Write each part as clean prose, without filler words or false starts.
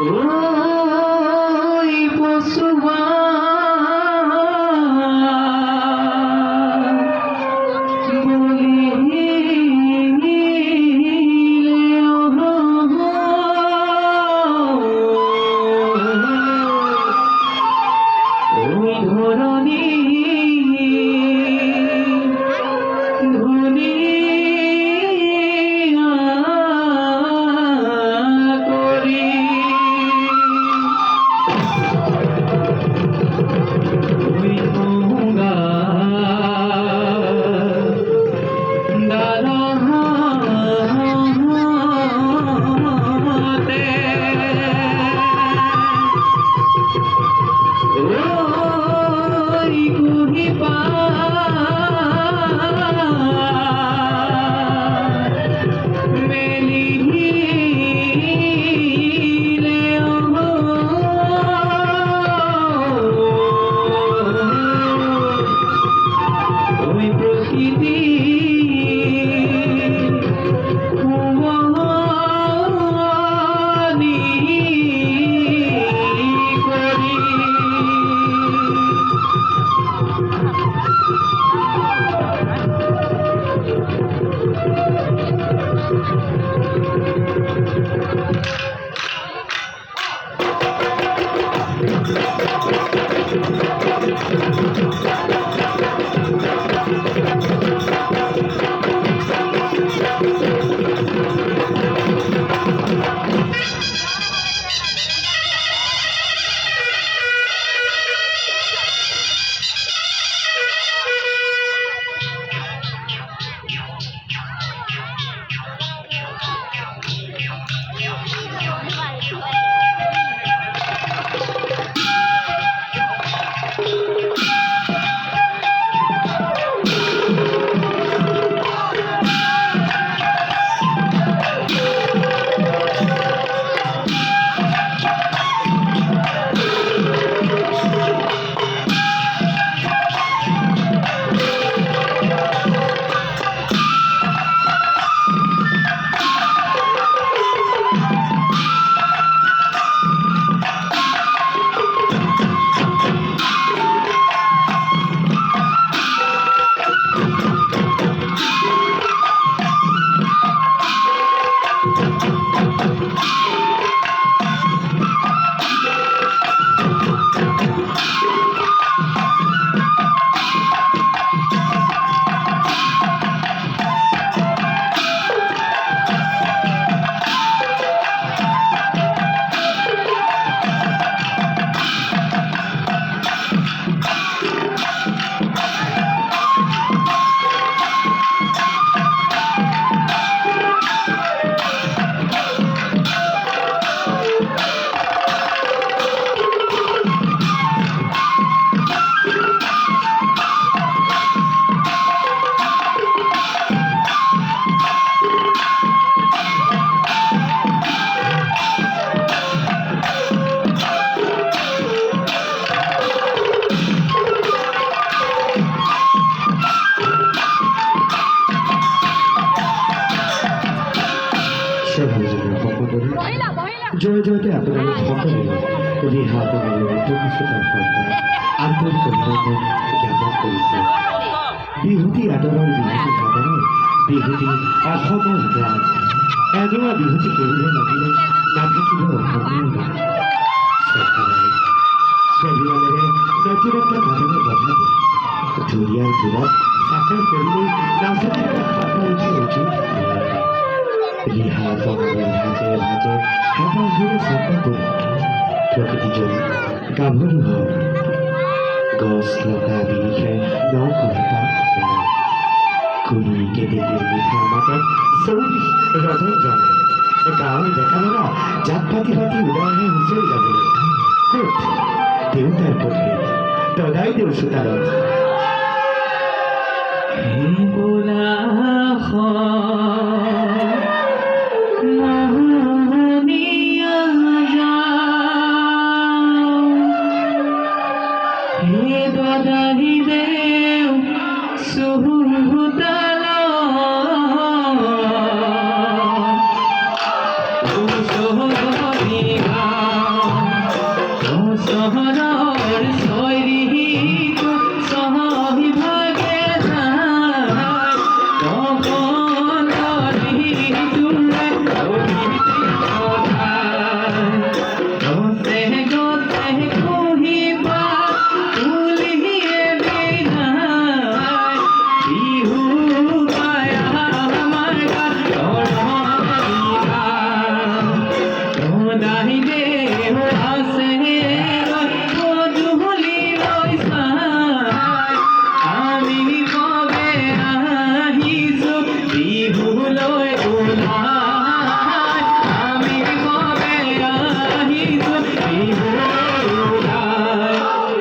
ওই পশুবা জয় জয়তে আপনাদের সকলে রিহা তোমাদের উপস্থিতাৰ সৈতে আন্তৰিক অভিনন্দন জ্ঞাপন কৰিছে। বিহুতি আদৰৰ বিহুতি সাদৰৰ বিহুতি অসমৰ প্ৰাণ। এজোৰা বিহুতি কৰিব লাগিলে নাথাকিব অসমীয়া গান। চৰকাৰে ছবিৱালেৰে নতুনত্ব মাদনে বঢ়াব ঢুলীয়াৰ জোৰত চাকৰ কৰিলে নাচনীৰ সাপৰ উঠি রিহা তোমাদের ভাজে ভাজে হাঁটা ঘুরে সাপা করে প্রকৃতি জয়ী গাভরু হয় গছ লতা বিৰিখে নৌকোটা কুলি কেতেকীৰ মিঠা মাতত চৌদিশ ৰজন জনায় গাঁৱৰ ডেকা ল'ৰা জাক পাতি পাতি ওলাই আহে হুঁচৰি গাবলৈ। ক'ত দেউতাৰ পত্নী তদাই দেউ চোতালত সুহুতালা নাহিবে আছে মধুলি লইছাই আমি কবে আহিছো বিহুলৈ ওলাই আমি কবে আহিছো বিহুলৈ ওলাই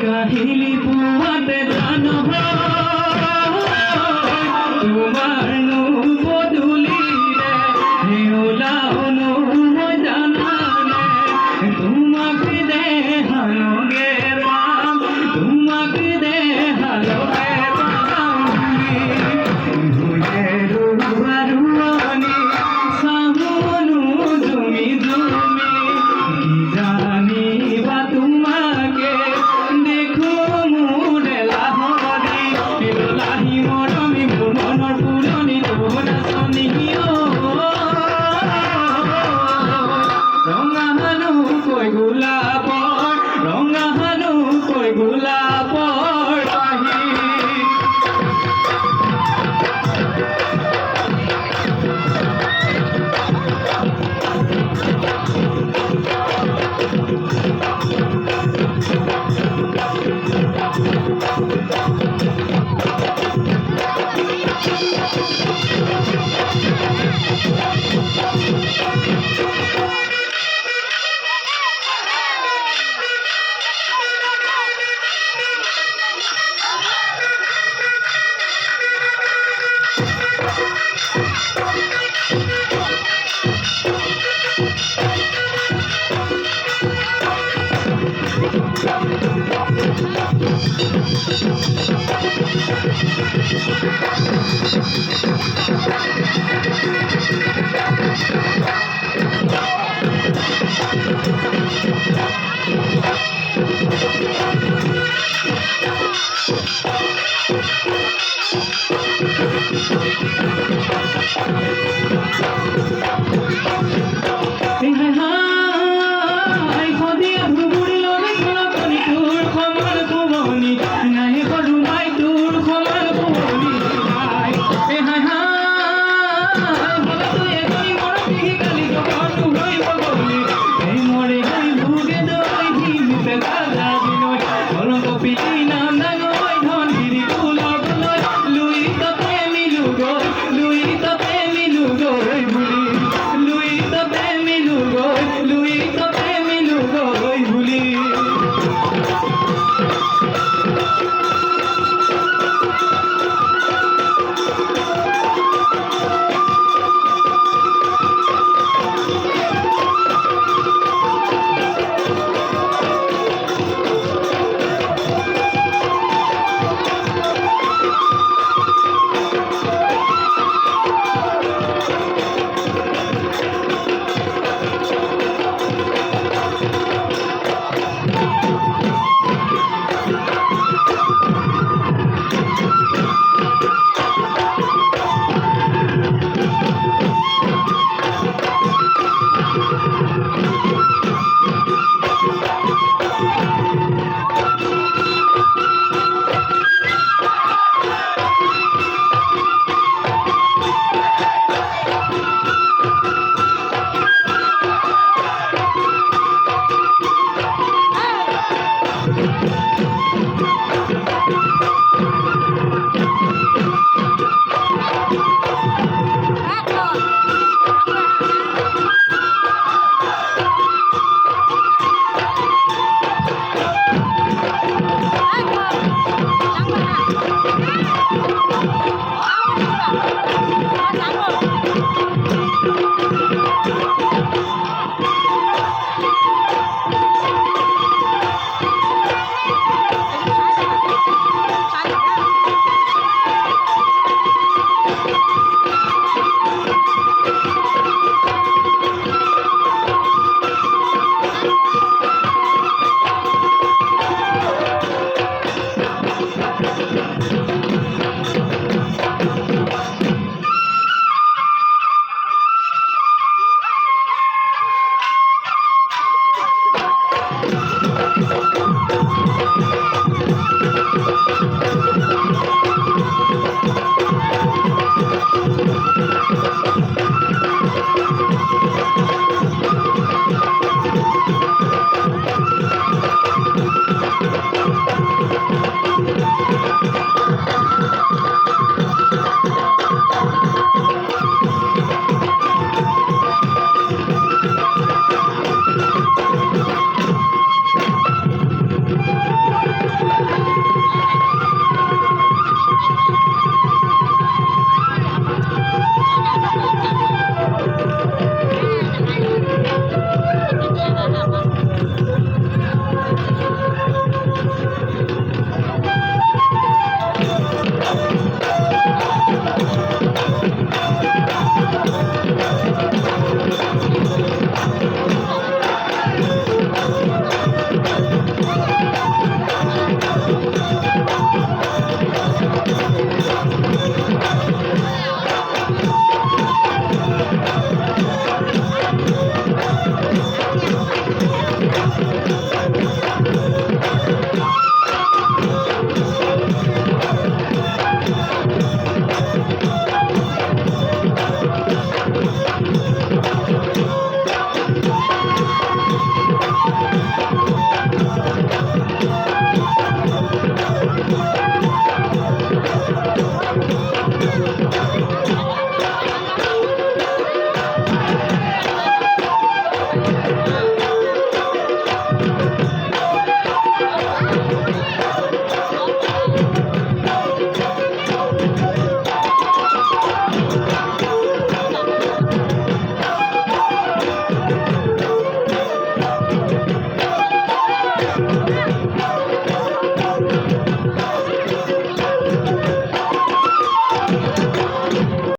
কাহিলি পুয়াতে জানো তোমার বদুলিলে হেওলানো জানানে তোমাকে দেখানো গে পাম তোমাকে দেখানো গে পাম ভুলে রুয়ারুয়ানি সামনু জমি জমি কি জানি বা তোমাকে দেখো মোরে লাহরি লাহি মরমি মনৰ পুৰণি তোৰা সনিও ৰঙাহানো কৈ গোলাপৰ পাহি Hey, hi, hi, for the বৰং কপিলি নাম ডাঙৰ ধন গিৰি কুললৈ লুই ততে মিলো গৈ লুই ততে মিলো গৈ বুলি লুই ততে মিলো গৈ লুই ততে মিলো গৈ বুলি